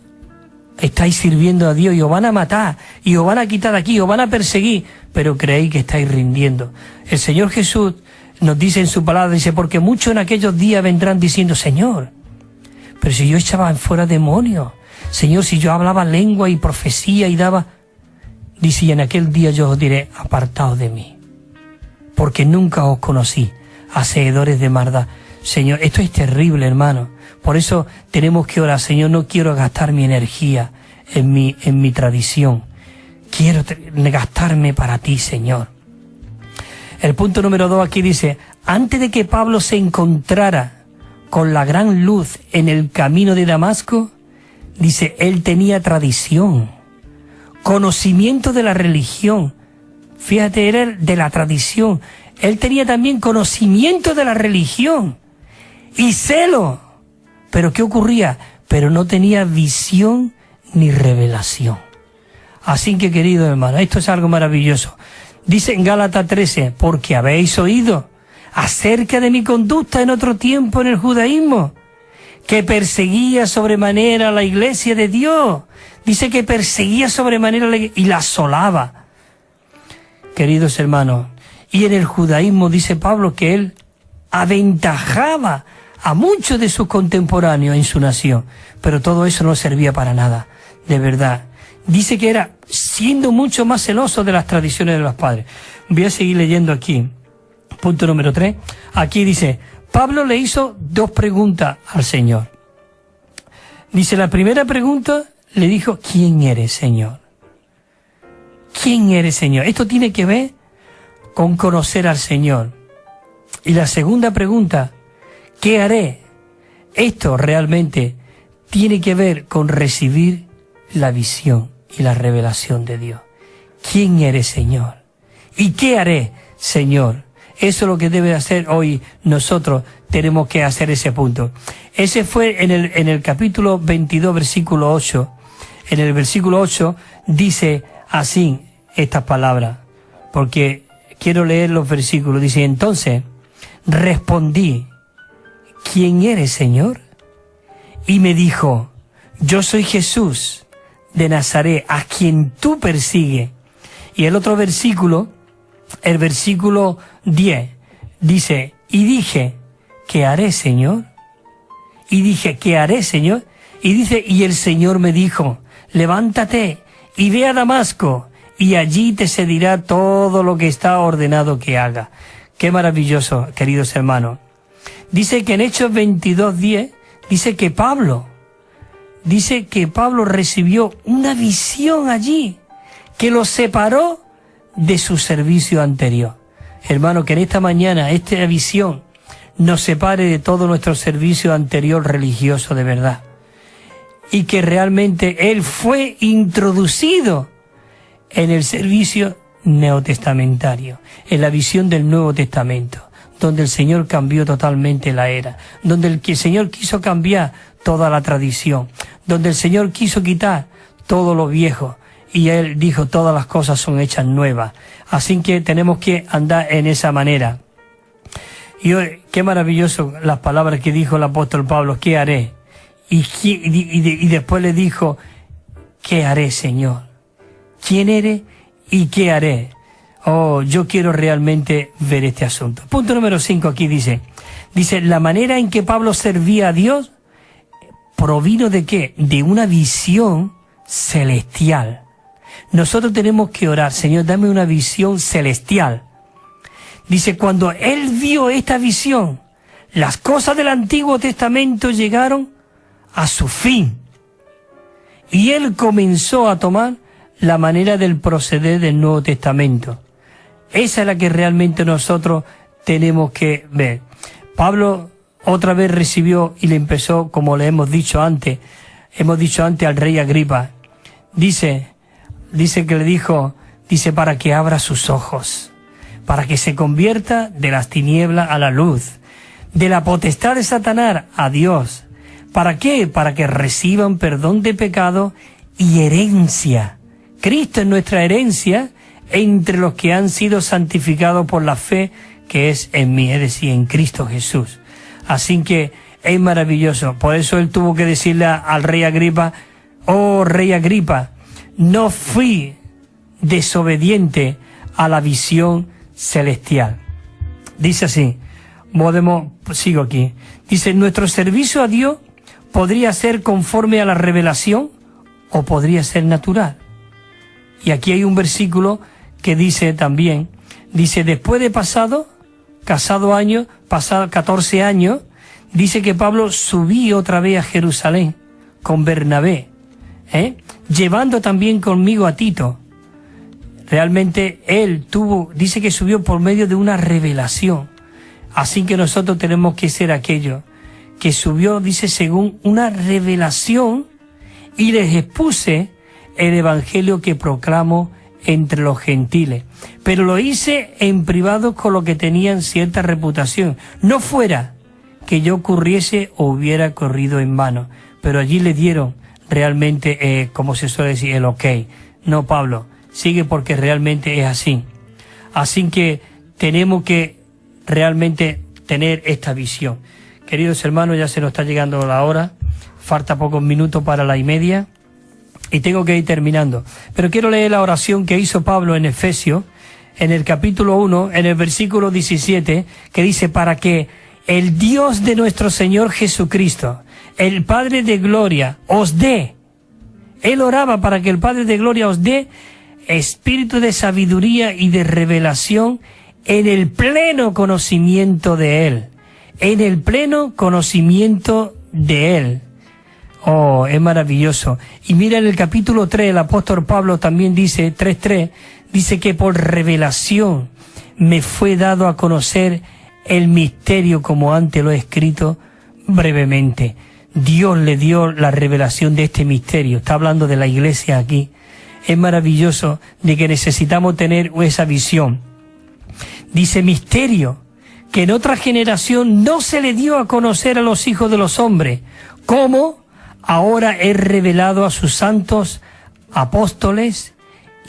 estáis sirviendo a Dios y os van a matar, y os van a quitar de aquí, os van a perseguir, pero creéis que estáis rindiendo. El Señor Jesús nos dice en su palabra, dice, porque muchos en aquellos días vendrán diciendo, Señor, pero si yo echaba fuera demonios, Señor, si yo hablaba lengua y profecía y daba, dice, y en aquel día yo os diré, apartaos de mí, porque nunca os conocí, hacedores de maldad. Señor, esto es terrible, hermano. Por eso tenemos que orar, Señor, no quiero gastar mi energía en mi tradición. Quiero gastarme para ti, Señor. El punto número 2 aquí dice, antes de que Pablo se encontrara con la gran luz en el camino de Damasco, dice, él tenía tradición, conocimiento de la religión. Fíjate, era de la tradición. Él tenía también conocimiento de la religión y celo. ¿Pero qué ocurría? Pero no tenía visión ni revelación. Así que, querido hermano, esto es algo maravilloso. Dice en Gálatas 13, porque habéis oído acerca de mi conducta en otro tiempo en el judaísmo, que perseguía sobremanera a la iglesia de Dios. Dice que perseguía sobremanera y la asolaba. Queridos hermanos, y en el judaísmo dice Pablo que él aventajaba a muchos de sus contemporáneos en su nación, pero todo eso no servía para nada, de verdad. Dice que era siendo mucho más celoso de las tradiciones de los padres. Voy a seguir leyendo aquí. Punto número 3. Aquí dice, Pablo le hizo 2 preguntas al Señor. Dice, la primera pregunta le dijo, ¿quién eres, Señor? ¿Quién eres, Señor? Esto tiene que ver con conocer al Señor. Y la segunda pregunta, ¿qué haré? Esto realmente tiene que ver con recibir la visión y la revelación de Dios. ¿Quién eres, Señor? ¿Y qué haré, Señor? Eso es lo que debe hacer hoy nosotros. Tenemos que hacer ese punto. Ese fue en el capítulo 22, versículo 8. En el versículo 8 dice así estas palabras, porque quiero leer los versículos. Dice, entonces respondí, ¿quién eres, Señor? Y me dijo, yo soy Jesús de Nazaret, a quien tú persigues. Y el otro versículo, el versículo 10, dice, y dije, ¿qué haré, Señor? Y dije, ¿qué haré, Señor? Y dice, y el Señor me dijo, levántate y ve a Damasco, y allí te se dirá todo lo que está ordenado que haga. Qué maravilloso, queridos hermanos. Dice que en Hechos 22:10, dice que Pablo recibió una visión allí que lo separó de su servicio anterior. Hermano, que en esta mañana esta visión nos separe de todo nuestro servicio anterior religioso de verdad. Y que realmente él fue introducido en el servicio neotestamentario, en la visión del Nuevo Testamento, donde el Señor cambió totalmente la era, donde el Señor quiso cambiar toda la tradición, donde el Señor quiso quitar todo lo viejo, y Él dijo, todas las cosas son hechas nuevas. Así que tenemos que andar en esa manera. Y hoy, qué maravilloso las palabras que dijo el apóstol Pablo, ¿qué haré? Y después le dijo, ¿qué haré, Señor? ¿Quién eres y qué haré? Oh, yo quiero realmente ver este asunto. Punto número 5 aquí dice, la manera en que Pablo servía a Dios provino ¿de qué? De una visión celestial. Nosotros tenemos que orar, Señor, dame una visión celestial. Dice, cuando él vio esta visión, las cosas del Antiguo Testamento llegaron a su fin. Y él comenzó a tomar la manera del proceder del Nuevo Testamento. Esa es la que realmente nosotros tenemos que ver. Pablo otra vez recibió y le empezó, como le hemos dicho antes al rey Agripa. Dice que le dijo, para que abra sus ojos, para que se convierta de las tinieblas a la luz, de la potestad de Satanás a Dios. ¿Para qué? Para que reciban perdón de pecado y herencia. Cristo es nuestra herencia entre los que han sido santificados por la fe que es en mí, es decir, en Cristo Jesús. Así que es maravilloso. Por eso él tuvo que decirle al rey Agripa, oh rey Agripa, no fui desobediente a la visión celestial. Dice así, sigo aquí. Dice, nuestro servicio a Dios podría ser conforme a la revelación o podría ser natural. Y aquí hay un versículo que dice también, después de pasado 14 años, dice que Pablo subió otra vez a Jerusalén con Bernabé, llevando también conmigo a Tito. Realmente él dice que subió por medio de una revelación. Así que nosotros tenemos que ser aquello que subió, dice, según una revelación, y les expuse el evangelio que proclamo entre los gentiles. Pero lo hice en privado con los que tenían cierta reputación. No fuera que yo corriese o hubiera corrido en vano. Pero allí le dieron realmente, como se suele decir, el ok. No, Pablo, sigue porque realmente es así. Así que tenemos que realmente tener esta visión. Queridos hermanos, ya se nos está llegando la hora. Falta pocos minutos para la 1:30. Y tengo que ir terminando. Pero quiero leer la oración que hizo Pablo en Efesios, en el capítulo 1, en el versículo 17, que dice, para que el Dios de nuestro Señor Jesucristo, el Padre de Gloria, os dé. Él oraba para que el Padre de Gloria os dé espíritu de sabiduría y de revelación en el pleno conocimiento de Él. En el pleno conocimiento de Él. Oh, es maravilloso. Y mira en el capítulo 3, el apóstol Pablo también dice, 3:3, dice que por revelación me fue dado a conocer el misterio como antes lo he escrito brevemente. Dios le dio la revelación de este misterio. Está hablando de la iglesia aquí. Es maravilloso de que necesitamos tener esa visión. Dice misterio que en otra generación no se le dio a conocer a los hijos de los hombres. ¿Cómo? Ahora es revelado a sus santos apóstoles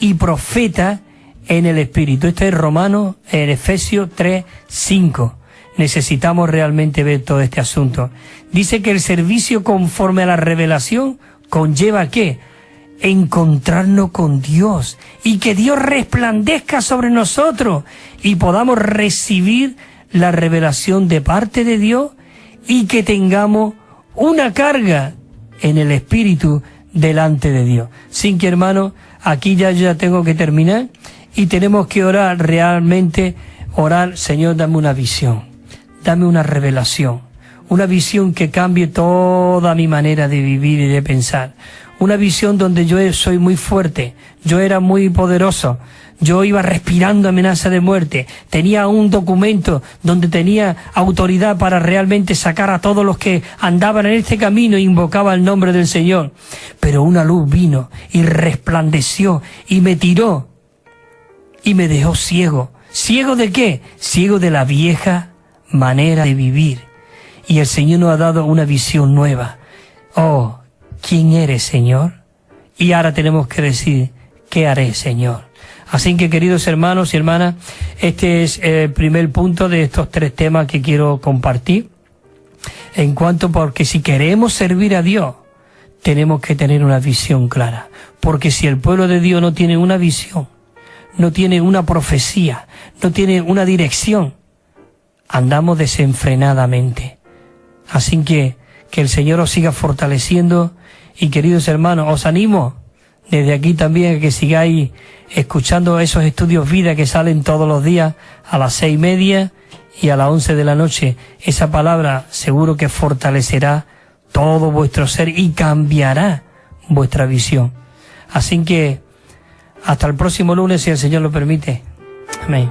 y profetas en el Espíritu. Esto es Romanos, en Efesios 3:5. Necesitamos realmente ver todo este asunto. Dice que el servicio conforme a la revelación conlleva ¿qué? Encontrarnos con Dios y que Dios resplandezca sobre nosotros y podamos recibir la revelación de parte de Dios y que tengamos una carga en el Espíritu delante de Dios. Sin que, hermano, aquí ya tengo que terminar y tenemos que orar realmente, Señor, dame una visión, dame una revelación, una visión que cambie toda mi manera de vivir y de pensar, una visión donde yo soy muy fuerte, yo era muy poderoso, yo iba respirando amenaza de muerte, tenía un documento donde tenía autoridad para realmente sacar a todos los que andaban en este camino e invocaba el nombre del Señor. Pero una luz vino y resplandeció y me tiró y me dejó ciego. ¿Ciego de qué? Ciego de la vieja manera de vivir. Y el Señor nos ha dado una visión nueva. Oh, ¿quién eres, Señor? Y ahora tenemos que decir, ¿qué haré, Señor? Así que, queridos hermanos y hermanas, este es el primer punto de estos 3 temas que quiero compartir. Porque si queremos servir a Dios, tenemos que tener una visión clara. Porque si el pueblo de Dios no tiene una visión, no tiene una profecía, no tiene una dirección, andamos desenfrenadamente. Así que el Señor os siga fortaleciendo y, queridos hermanos, os animo desde aquí también a que sigáis escuchando esos estudios vida que salen todos los días a las 6:30 y a las 11 de la noche. Esa palabra seguro que fortalecerá todo vuestro ser y cambiará vuestra visión. Así que hasta el próximo lunes, si el Señor lo permite. Amén.